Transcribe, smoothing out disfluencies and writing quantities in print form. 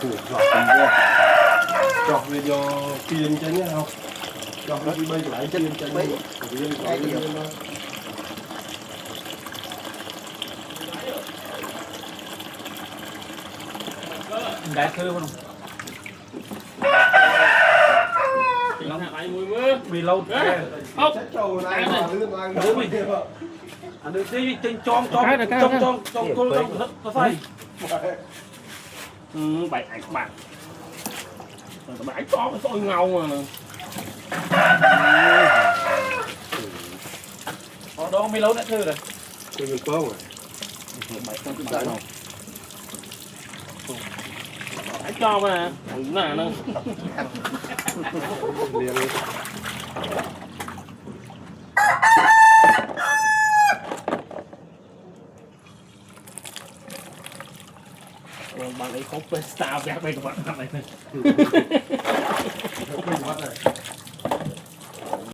củ giọt tầm bia giọt về do tiền chân nhá không giọt nó đi bây lại tiền chân mấy đại thư không bị lâu không trâu này mà lươn anh đỡ mình anh được đi trên trong có phải bảy ảnh bạn bảy có cái tôi ngầu mà đó bị lâu đại thư rồi tôi mình có mà bảy con đại không phải cho mà nè nè bạn ấy có sao vẽ đây các bạn này